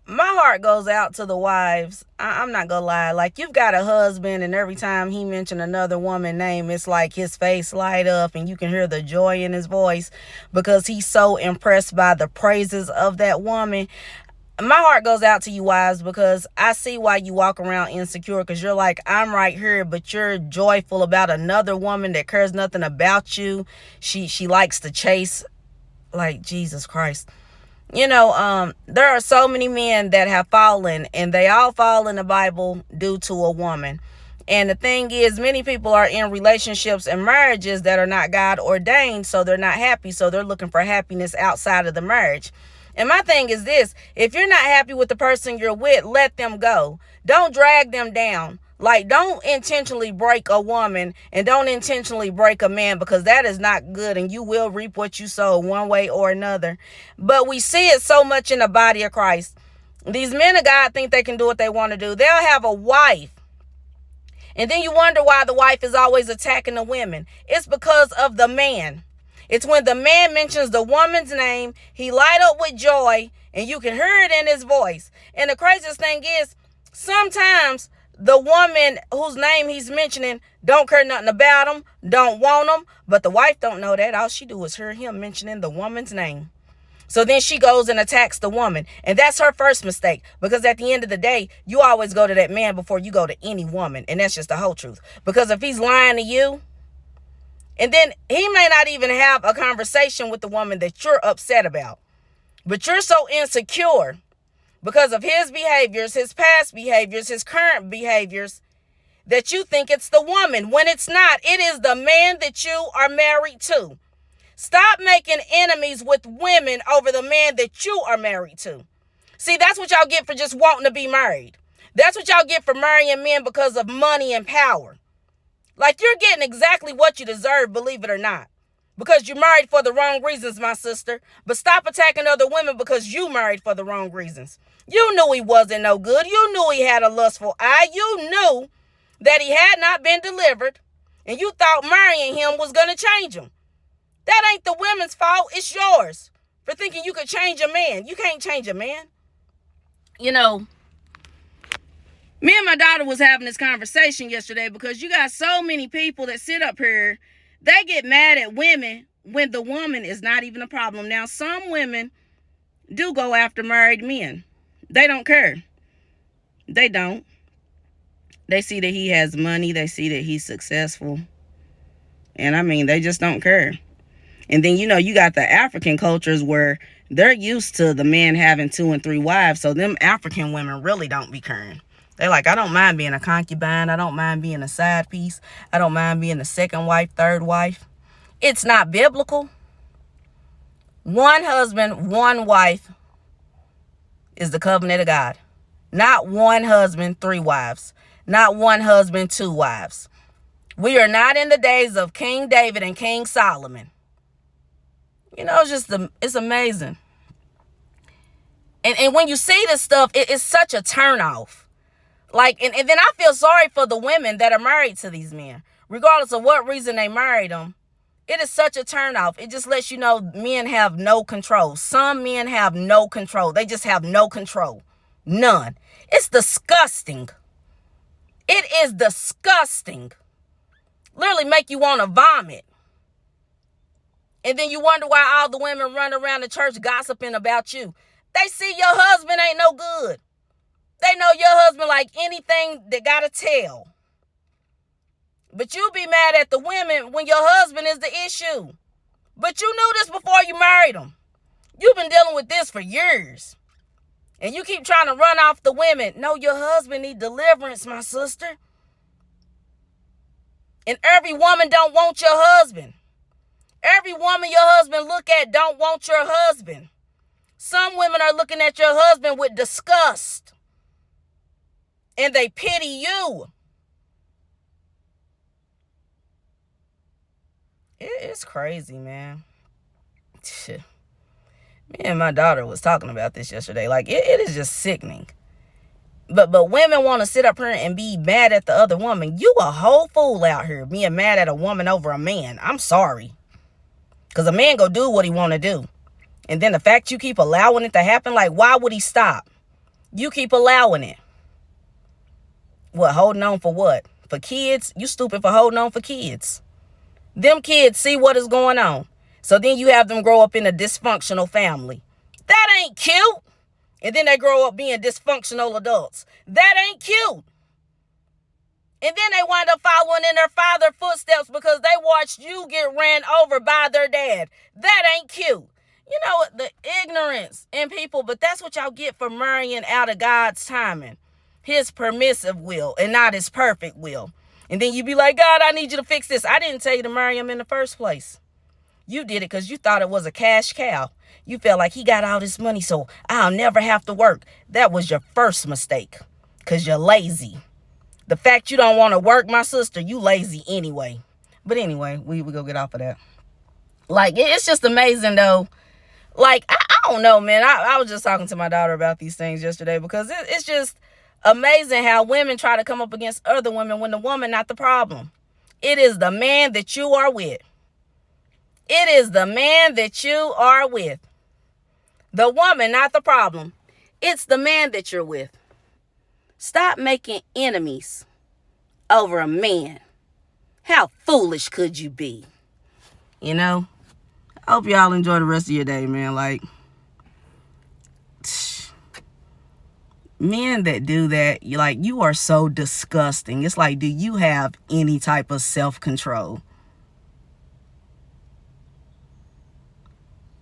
my heart goes out to the wives. I'm not gonna lie. Like, you've got a husband, and every time he mentioned another woman's name, it's like his face light up, and you can hear the joy in his voice because he's so impressed by the praises of that woman. My heart goes out to you wives, because I see why you walk around insecure, because you're like, I'm right here, but you're joyful about another woman that cares nothing about you. She likes to chase, like, Jesus Christ. There are so many men that have fallen, and they all fall in the Bible due to a woman. And the thing is, many people are in relationships and marriages that are not God ordained, so they're not happy, so they're looking for happiness outside of the marriage. And my thing is this: if you're not happy with the person you're with, let them go. Don't drag them down. Like, don't intentionally break a woman, and don't intentionally break a man, because that is not good, and you will reap what you sow one way or another. But we see it so much in the body of Christ. These men of God think they can do what they want to do. They'll have a wife, and then you wonder why the wife is always attacking the women. It's because of the man. It's when the man mentions the woman's name, he light up with joy, and you can hear it in his voice. And the craziest thing is, sometimes the woman whose name he's mentioning don't care nothing about him, don't want him, but the wife don't know that. All she do is hear him mentioning the woman's name. So then she goes and attacks the woman. And that's her first mistake, because at the end of the day, you always go to that man before you go to any woman. And that's just the whole truth. Because if he's lying to you, and then he may not even have a conversation with the woman that you're upset about, but you're so insecure because of his behaviors, his past behaviors, his current behaviors, that you think it's the woman, when it's not. It is the man that you are married to. Stop making enemies with women over the man that you are married to. See, that's what y'all get for just wanting to be married. That's what y'all get for marrying men because of money and power. Like, you're getting exactly what you deserve, believe it or not. Because you married for the wrong reasons, my sister. But stop attacking other women because you married for the wrong reasons. You knew he wasn't no good. You knew he had a lustful eye. You knew that he had not been delivered. And you thought marrying him was going to change him. That ain't the women's fault. It's yours for thinking you could change a man. You can't change a man. Me and my daughter was having this conversation yesterday, because you got so many people that sit up here, they get mad at women when the woman is not even a problem. Now, some women do go after married men. They don't care. They don't. They see that he has money. They see that he's successful. And they just don't care. And then, you got the African cultures where they're used to the man having 2 and 3 wives. So them African women really don't be caring. They're like, I don't mind being a concubine. I don't mind being a side piece. I don't mind being a second wife, third wife. It's not biblical. One husband, one wife is the covenant of God. Not one husband, 3 wives. Not one husband, 2 wives. We are not in the days of King David and King Solomon. It's amazing. And when you see this stuff, it's such a turnoff. Like, and then I feel sorry for the women that are married to these men, regardless of what reason they married them. It is such a turnoff. It just lets you know men have no control. Some men have no control. They just have no control. None. It's disgusting. It is disgusting. Literally make you want to vomit. And then you wonder why all the women run around the church gossiping about you. They see your husband ain't no good. They know your husband like anything they gotta tell. But you be mad at the women when your husband is the issue. But you knew this before you married him. You've been dealing with this for years. And you keep trying to run off the women. No, your husband need deliverance, my sister. And every woman don't want your husband. Every woman your husband look at don't want your husband. Some women are looking at your husband with disgust. And they pity you. It's crazy, man. Me and my daughter was talking about this yesterday. Like, it is just sickening. But women want to sit up here and be mad at the other woman. You a whole fool out here being mad at a woman over a man. I'm sorry. Because a man go do what he want to do. And then the fact you keep allowing it to happen, like, why would he stop? You keep allowing it. What, holding on for what? For kids? You stupid for holding on for kids. Them kids see what is going on. So then you have them grow up in a dysfunctional family. That ain't cute. And then they grow up being dysfunctional adults. That ain't cute. And then they wind up following in their father's footsteps because they watched you get ran over by their dad. That ain't cute. You know, the ignorance in people, but that's what y'all get for marrying out of God's timing. His permissive will and not his perfect will. And then you be like, God, I need you to fix this. I didn't tell you to marry him in the first place. You did it because you thought it was a cash cow. You felt like he got all this money, so I'll never have to work. That was your first mistake because you're lazy. The fact you don't want to work, my sister, you lazy anyway. But anyway, we go get off of that. Like, it's just amazing, though. Like, I don't know, man. I was just talking to my daughter about these things yesterday because it's just amazing how women try to come up against other women when the woman not the problem. It is the man that you are with. It is the man that you are with. The woman, not the problem. It's the man that you're with. Stop making enemies over a man. How foolish could you be? You know? I hope y'all enjoy the rest of your day, man. Like, men that do that, you are so disgusting. It's like, do you have any type of self-control?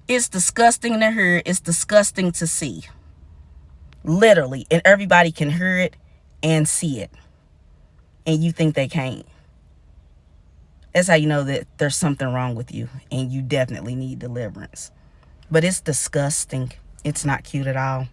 It's disgusting to hear. It's disgusting to see. Literally. And everybody can hear it and see it. And you think they can't. That's how you know that there's something wrong with you. And you definitely need deliverance. But it's disgusting. It's not cute at all.